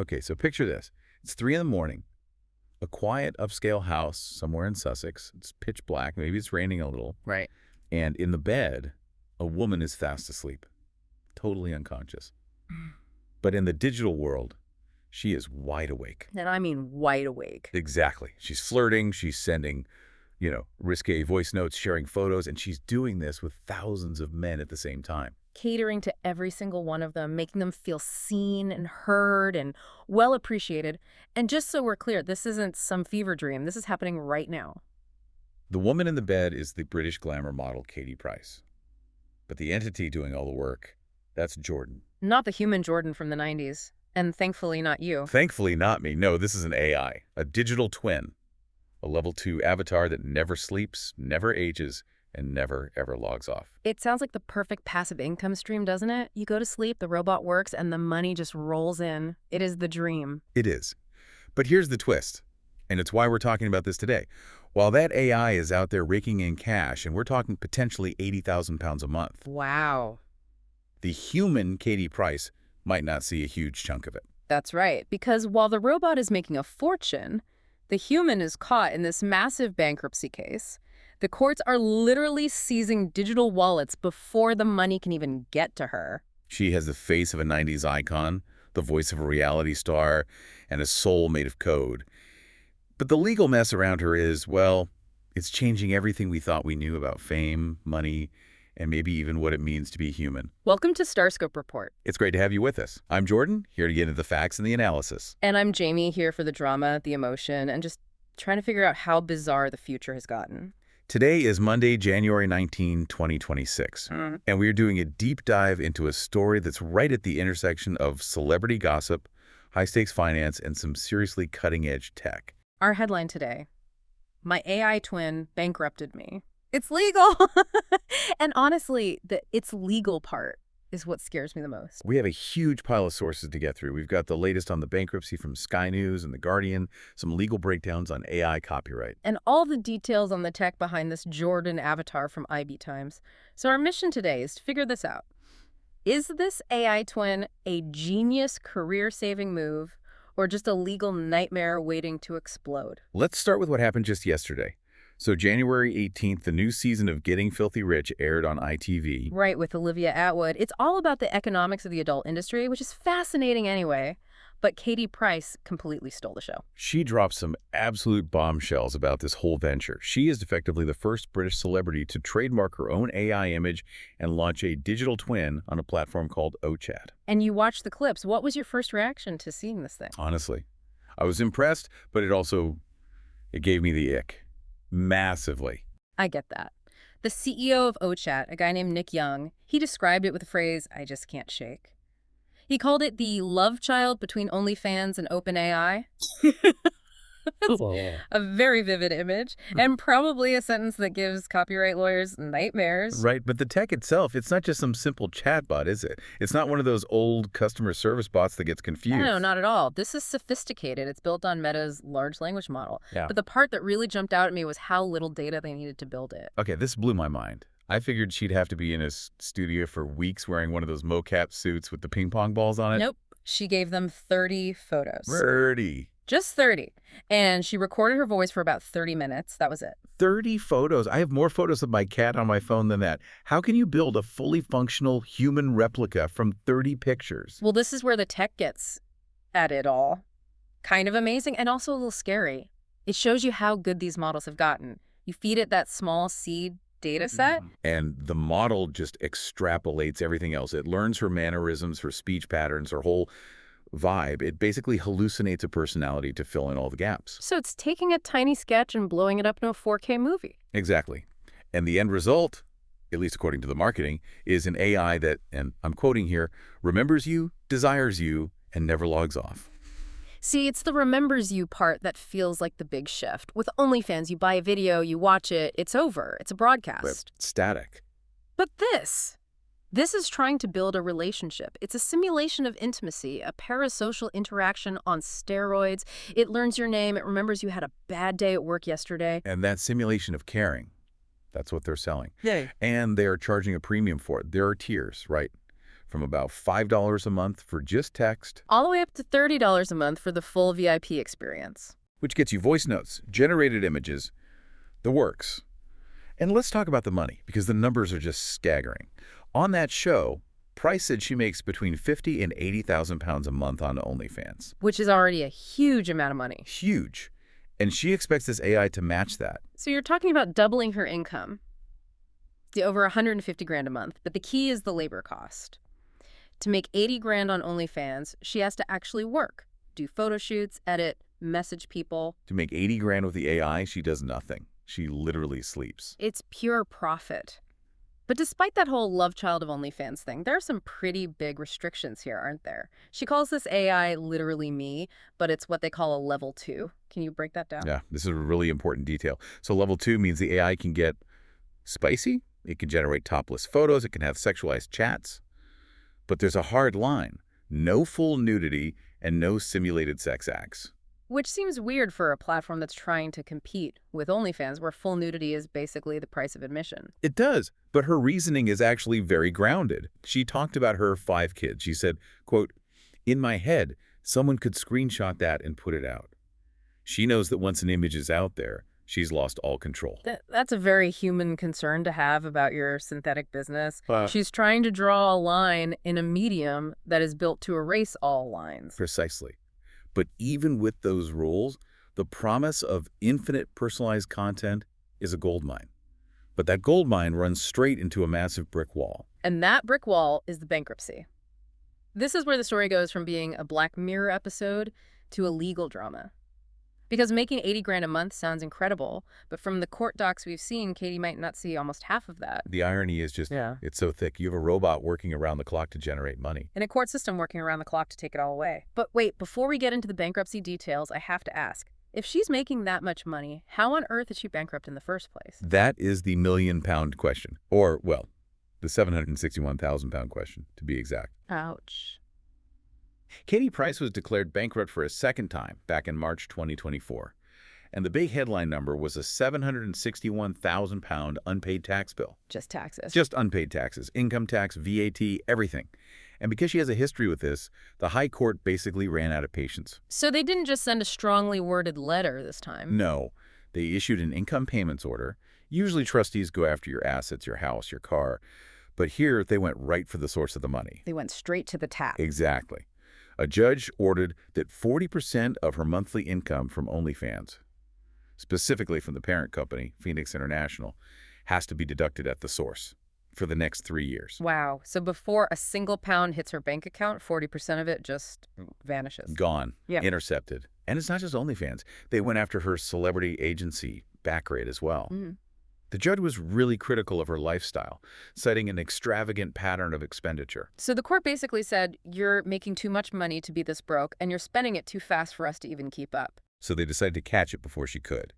Okay, so picture this. It's 3 in the morning, a quiet upscale house somewhere in Sussex. It's pitch black, maybe it's raining a little. Right. And in the bed, a woman is fast asleep, totally unconscious. But in the digital world, she is wide awake. And I mean wide awake. Exactly. She's flirting, she's sending, risque voice notes, sharing photos, and she's doing this with thousands of men at the same time. Catering to every single one of them, making them feel seen and heard and well appreciated. And just so we're clear, this isn't some fever dream. This is happening right now. The woman in the bed is the British glamour model Katie Price. But the entity doing all the work, that's Jordan. Not the human Jordan from the 90s. And thankfully not you. Thankfully not me. No, this is an AI, a digital twin, a level 2 avatar that never sleeps, never ages, and never, ever logs off. It sounds like the perfect passive income stream, doesn't it? You go to sleep, the robot works, and the money just rolls in. It is the dream. It is. But here's the twist, and it's why we're talking about this today. While that AI is out there raking in cash, and we're talking potentially £80,000 a month, Wow. the human Katie Price might not see a huge chunk of it. That's right, because while the robot is making a fortune, the human is caught in this massive bankruptcy case. The courts are literally seizing digital wallets before the money can even get to her. She has the face of a 90s icon, the voice of a reality star, and a soul made of code. But the legal mess around her is, well, it's changing everything we thought we knew about fame, money, and maybe even what it means to be human. Welcome to StarScope Report. It's great to have you with us. I'm Jordan, here to get into the facts and the analysis. And I'm Jamie, here for the drama, the emotion, and just trying to figure out how bizarre the future has gotten. Today is Monday, January 19, 2026, and we're doing a deep dive into a story that's right at the intersection of celebrity gossip, high-stakes finance, and some seriously cutting-edge tech. Our headline today: my AI twin bankrupted me. It's legal! And honestly, the "it's legal" part is what scares me the most. We have a huge pile of sources to get through. We've got the latest on the bankruptcy from Sky News and The Guardian, some legal breakdowns on AI copyright. And all the details on the tech behind this Jordan avatar from IB Times. So our mission today is to figure this out. Is this AI twin a genius career-saving move or just a legal nightmare waiting to explode? Let's start with what happened just yesterday. So January 18th, the new season of Getting Filthy Rich aired on ITV. Right, with Olivia Attwood. It's all about the economics of the adult industry, which is fascinating anyway. But Katie Price completely stole the show. She dropped some absolute bombshells about this whole venture. She is effectively the first British celebrity to trademark her own AI image and launch a digital twin on a platform called OChat. And you watched the clips. What was your first reaction to seeing this thing? Honestly, I was impressed, but it gave me the ick. Massively. I get that. The CEO of OChat, a guy named Nick Young, he described it with the phrase, "I just can't shake." He called it the love child between OnlyFans and OpenAI. That's a very vivid image, and probably a sentence that gives copyright lawyers nightmares. Right, but the tech itself, it's not just some simple chatbot, is it? It's not one of those old customer service bots that gets confused. No, not at all. This is sophisticated. It's built on Meta's large language model. Yeah. But the part that really jumped out at me was how little data they needed to build it. Okay, this blew my mind. I figured she'd have to be in a studio for weeks wearing one of those mocap suits with the ping pong balls on it. Nope. She gave them 30 photos. 30. Just 30. And she recorded her voice for about 30 minutes. That was it. 30 photos. I have more photos of my cat on my phone than that. How can you build a fully functional human replica from 30 pictures? Well, this is where the tech gets at it all. Kind of amazing and also a little scary. It shows you how good these models have gotten. You feed it that small seed data set. And the model just extrapolates everything else. It learns her mannerisms, her speech patterns, her whole vibe. It basically hallucinates a personality to fill in all the gaps. So it's taking a tiny sketch and blowing it up into a 4K movie. Exactly. And the end result, at least according to the marketing, is an AI that, and I'm quoting here, remembers you, desires you, and never logs off. See, it's the remembers you part that feels like the big shift. With OnlyFans, you buy a video, you watch it, it's over. It's a broadcast. But static. But this is trying to build a relationship. It's a simulation of intimacy, a parasocial interaction on steroids. It learns your name. It remembers you had a bad day at work yesterday. And that simulation of caring, that's what they're selling. Yay. And they are charging a premium for it. There are tiers, right? from about $5 a month for just text, All the way up to $30 a month for the full VIP experience. which gets you voice notes, generated images, the works. And let's talk about the money, because the numbers are just staggering. On that show, Price said she makes between 50 and 80,000 pounds a month on OnlyFans. Which is already a huge amount of money. Huge. And she expects this AI to match that. So you're talking about doubling her income to over 150 grand a month, but the key is the labor cost. To make 80 grand on OnlyFans, she has to actually work, do photo shoots, edit, message people. To make 80 grand with the AI, she does nothing. She literally sleeps. It's pure profit. But despite that whole love child of OnlyFans thing, there are some pretty big restrictions here, aren't there? She calls this AI literally me, but it's what they call a level 2. Can you break that down? Yeah, this is a really important detail. So level 2 means the AI can get spicy, it can generate topless photos, it can have sexualized chats. But there's a hard line. No full nudity and no simulated sex acts. Which seems weird for a platform that's trying to compete with OnlyFans, where full nudity is basically the price of admission. It does, but her reasoning is actually very grounded. She talked about her 5 kids. She said, quote, "In my head, someone could screenshot that and put it out." She knows that once an image is out there, she's lost all control. That's a very human concern to have about your synthetic business. Wow. She's trying to draw a line in a medium that is built to erase all lines. Precisely. But even with those rules, the promise of infinite personalized content is a goldmine. But that goldmine runs straight into a massive brick wall. And that brick wall is the bankruptcy. This is where the story goes from being a Black Mirror episode to a legal drama. Because making 80 grand a month sounds incredible, but from the court docs we've seen, Katie might not see almost half of that. The irony is just, Yeah. It's so thick. You have a robot working around the clock to generate money. And a court system working around the clock to take it all away. But wait, before we get into the bankruptcy details, I have to ask, if she's making that much money, how on earth is she bankrupt in the first place? That is the million-pound question. Or, well, the 761,000-pound question, to be exact. Ouch. Katie Price was declared bankrupt for a second time back in March 2024. And the big headline number was a 761,000-pound unpaid tax bill. Just taxes. Just unpaid taxes, income tax, VAT, everything. And because she has a history with this, the High Court basically ran out of patience. So they didn't just send a strongly worded letter this time. No, they issued an income payments order. Usually trustees go after your assets, your house, your car. But here they went right for the source of the money. They went straight to the tap. Exactly. A judge ordered that 40% of her monthly income from OnlyFans, specifically from the parent company, Phoenix International, has to be deducted at the source for the next 3 years. Wow. So before a single pound hits her bank account, 40% of it just vanishes. Gone. Yeah. Intercepted. And it's not just OnlyFans. They went after her celebrity agency, Bankrupted, as well. Mm. The judge was really critical of her lifestyle, citing an extravagant pattern of expenditure. So the court basically said, you're making too much money to be this broke, and you're spending it too fast for us to even keep up. So they decided to catch it before she could.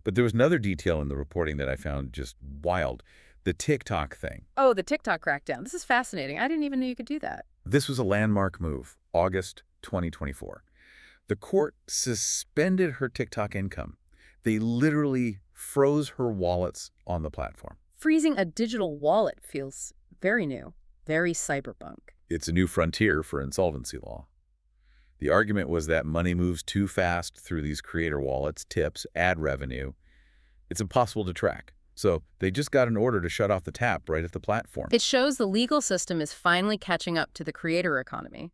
But there was another detail in the reporting that I found just wild. The TikTok thing. Oh, the TikTok crackdown. This is fascinating. I didn't even know you could do that. This was a landmark move, August 2024. The court suspended her TikTok income. They literally froze her wallets on the platform. Freezing a digital wallet feels very new, very cyberpunk. It's a new frontier for insolvency law. The argument was that money moves too fast through these creator wallets, tips, ad revenue. It's impossible to track. So they just got an order to shut off the tap right at the platform. It shows the legal system is finally catching up to the creator economy.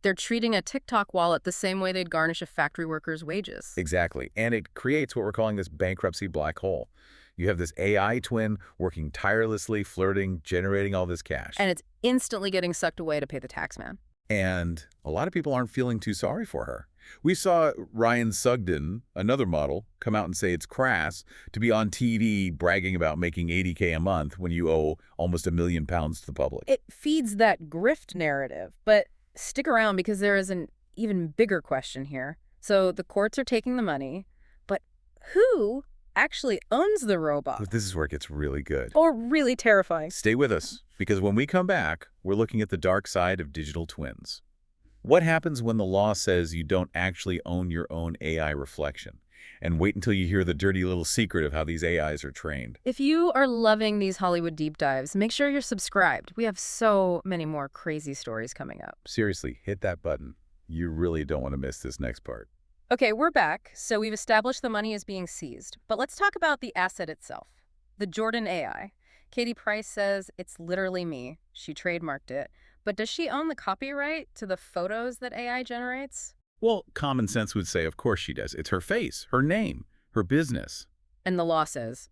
They're treating a TikTok wallet the same way they'd garnish a factory worker's wages. Exactly. And it creates what we're calling this bankruptcy black hole. You have this AI twin working tirelessly, flirting, generating all this cash. And it's instantly getting sucked away to pay the tax man. And a lot of people aren't feeling too sorry for her. We saw Ryan Sugden, another model, come out and say it's crass to be on TV bragging about making $80K a month when you owe almost £1 million to the public. It feeds that grift narrative, but stick around because there is an even bigger question here. So the courts are taking the money, but who actually owns the robot? But this is where it gets really good. Or really terrifying. Stay with us, because when we come back, we're looking at the dark side of digital twins. What happens when the law says you don't actually own your own AI reflection? And wait until you hear the dirty little secret of how these AIs are trained. If you are loving these Hollywood deep dives, make sure you're subscribed. We have so many more crazy stories coming up. Seriously, hit that button. You really don't want to miss this next part. Okay, we're back. So we've established the money is being seized. But let's talk about the asset itself. The Jordan AI. Katie Price says it's literally me. She trademarked it. But does she own the copyright to the photos that AI generates? Well, common sense would say, of course she does. It's her face, her name, her business. And the law says,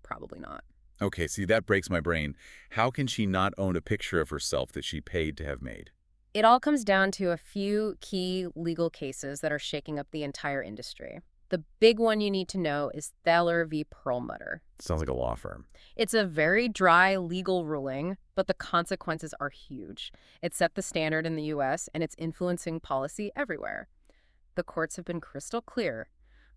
probably not. Okay, see, that breaks my brain. How can she not own a picture of herself that she paid to have made? It all comes down to a few key legal cases that are shaking up the entire industry. The big one you need to know is Thaler v. Perlmutter. Sounds like a law firm. It's a very dry legal ruling, but the consequences are huge. It set the standard in the U.S., and it's influencing policy everywhere. The courts have been crystal clear.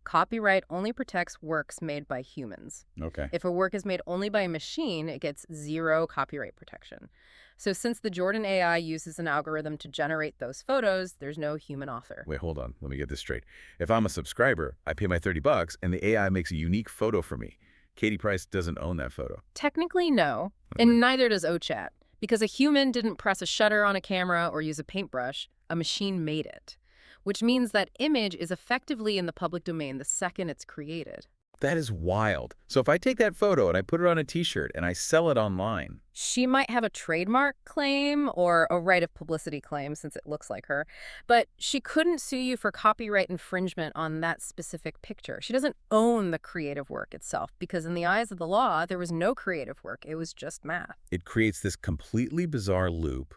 Copyright only protects works made by humans. Okay. If a work is made only by a machine, it gets zero copyright protection. So since the Jordan AI uses an algorithm to generate those photos, there's no human author. Wait, hold on. Let me get this straight. If I'm a subscriber, I pay my $30, and the AI makes a unique photo for me. Katie Price doesn't own that photo. Technically, no. And neither does OChat. Because a human didn't press a shutter on a camera or use a paintbrush, a machine made it. Which means that image is effectively in the public domain the second it's created. That is wild. So if I take that photo and I put it on a t-shirt and I sell it online. She might have a trademark claim or a right of publicity claim since it looks like her, but she couldn't sue you for copyright infringement on that specific picture. She doesn't own the creative work itself because in the eyes of the law, there was no creative work. It was just math. It creates this completely bizarre loop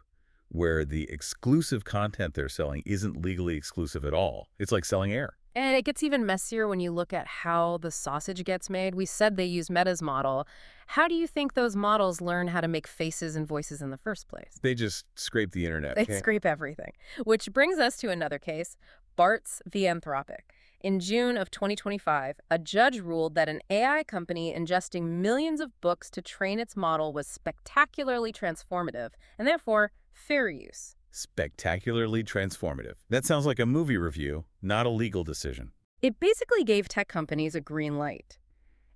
where the exclusive content they're selling isn't legally exclusive at all. It's like selling air. And it gets even messier when you look at how the sausage gets made. We said they use Meta's model. How do you think those models learn how to make faces and voices in the first place? They just scrape the internet. They scrape everything. Which brings us to another case, Bart's v. Anthropic. In June of 2025, a judge ruled that an AI company ingesting millions of books to train its model was spectacularly transformative and therefore fair use. Spectacularly transformative. That sounds like a movie review, not a legal decision. It basically gave tech companies a green light.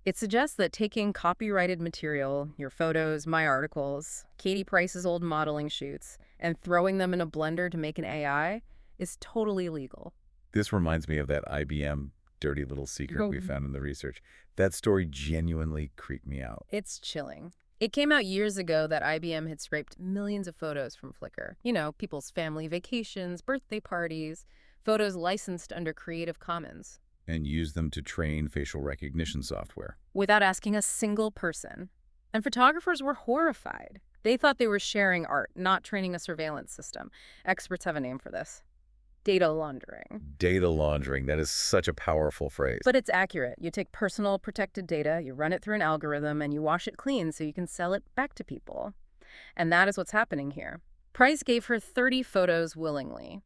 It suggests that taking copyrighted material, your photos, my articles, Katie Price's old modeling shoots, and throwing them in a blender to make an AI is totally legal. This reminds me of that IBM dirty little secret we found in the research. That story genuinely creeped me out. It's chilling. It came out years ago that IBM had scraped millions of photos from Flickr. You know, people's family vacations, birthday parties, photos licensed under Creative Commons. And used them to train facial recognition software. Without asking a single person. And photographers were horrified. They thought they were sharing art, not training a surveillance system. Experts have a name for this. Data laundering. Data laundering. That is such a powerful phrase. But it's accurate. You take personal protected data, you run it through an algorithm, and you wash it clean so you can sell it back to people. And that is what's happening here. Price gave her 30 photos willingly.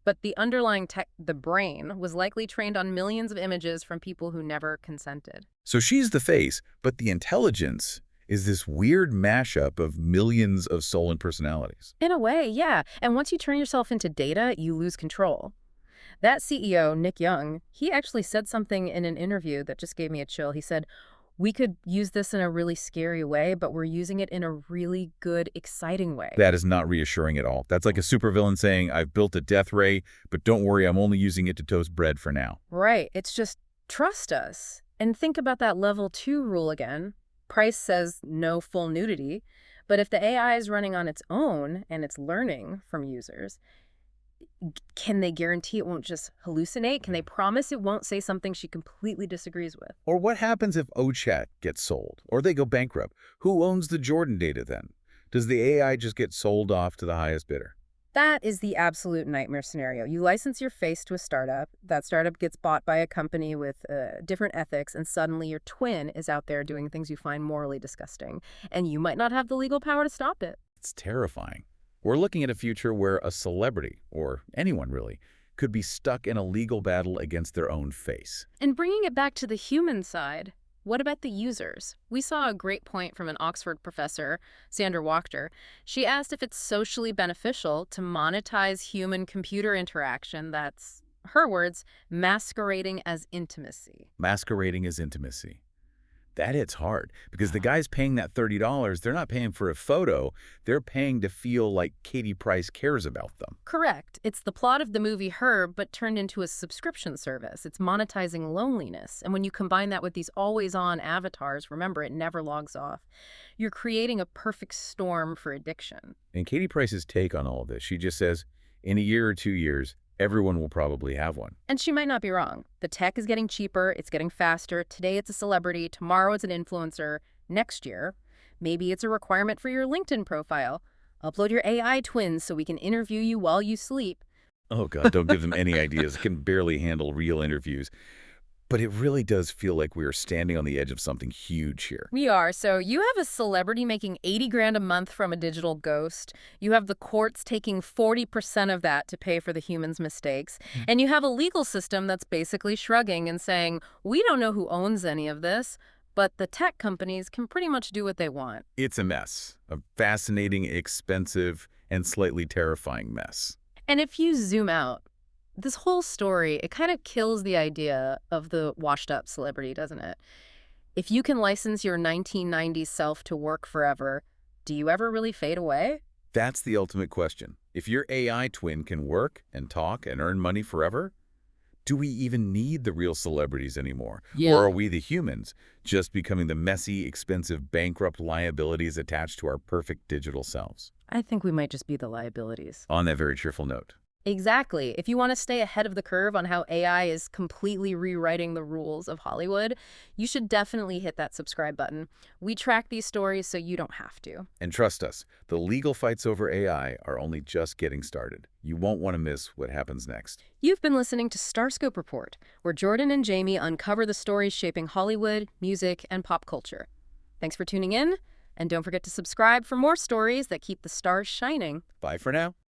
But the underlying tech, the brain, was likely trained on millions of images from people who never consented. So she's the face, but the intelligence is this weird mashup of millions of stolen personalities. In a way, yeah. And once you turn yourself into data, you lose control. That CEO, Nick Young, he actually said something in an interview that just gave me a chill. He said, we could use this in a really scary way, but we're using it in a really good, exciting way. That is not reassuring at all. That's like a supervillain saying, I've built a death ray, but don't worry, I'm only using it to toast bread for now. Right. It's just, trust us. And think about that level 2 rule again. Price says no full nudity, but if the AI is running on its own and it's learning from users, can they guarantee it won't just hallucinate? Can they promise it won't say something she completely disagrees with? Or what happens if OChat gets sold or they go bankrupt? Who owns the Jordan data then? Does the AI just get sold off to the highest bidder? That is the absolute nightmare scenario. You license your face to a startup. That startup gets bought by a company with different ethics, and suddenly your twin is out there doing things you find morally disgusting. And you might not have the legal power to stop it. It's terrifying. We're looking at a future where a celebrity, or anyone really, could be stuck in a legal battle against their own face. And bringing it back to the human side, what about the users? We saw a great point from an Oxford professor, Sandra Wachter. She asked if it's socially beneficial to monetize human-computer interaction that's her words, masquerading as intimacy. Masquerading as intimacy. That hits hard because the guys paying that $30, they're not paying for a photo. They're paying to feel like Katie Price cares about them. Correct. It's the plot of the movie Her, but turned into a subscription service. It's monetizing loneliness. And when you combine that with these always-on avatars, remember, it never logs off, you're creating a perfect storm for addiction. And Katie Price's take on all of this, she just says, in a year or 2 years, everyone will probably have one. And she might not be wrong. The tech is getting cheaper, it's getting faster. Today it's a celebrity, tomorrow it's an influencer. Next year, maybe it's a requirement for your LinkedIn profile. Upload your AI twins so we can interview you while you sleep. Oh, God, don't give them any ideas. It can barely handle real interviews. But it really does feel like we are standing on the edge of something huge here. We are. So you have a celebrity making 80 grand a month from a digital ghost. You have the courts taking 40% of that to pay for the human's mistakes. And you have a legal system that's basically shrugging and saying, we don't know who owns any of this, but the tech companies can pretty much do what they want. It's a mess. A fascinating, expensive, and slightly terrifying mess. And if you zoom out, this whole story, it kind of kills the idea of the washed-up celebrity, doesn't it? If you can license your 1990s self to work forever, do you ever really fade away? That's the ultimate question. If your AI twin can work and talk and earn money forever, do we even need the real celebrities anymore? Yeah. Or are we, the humans, just becoming the messy, expensive, bankrupt liabilities attached to our perfect digital selves? I think we might just be the liabilities. On that very cheerful note. Exactly. If you want to stay ahead of the curve on how AI is completely rewriting the rules of Hollywood, you should definitely hit that subscribe button. We track these stories so you don't have to. And trust us, the legal fights over AI are only just getting started. You won't want to miss what happens next. You've been listening to StarScope Report, where Jordan and Jamie uncover the stories shaping Hollywood, music, and pop culture. Thanks for tuning in, and don't forget to subscribe for more stories that keep the stars shining. Bye for now.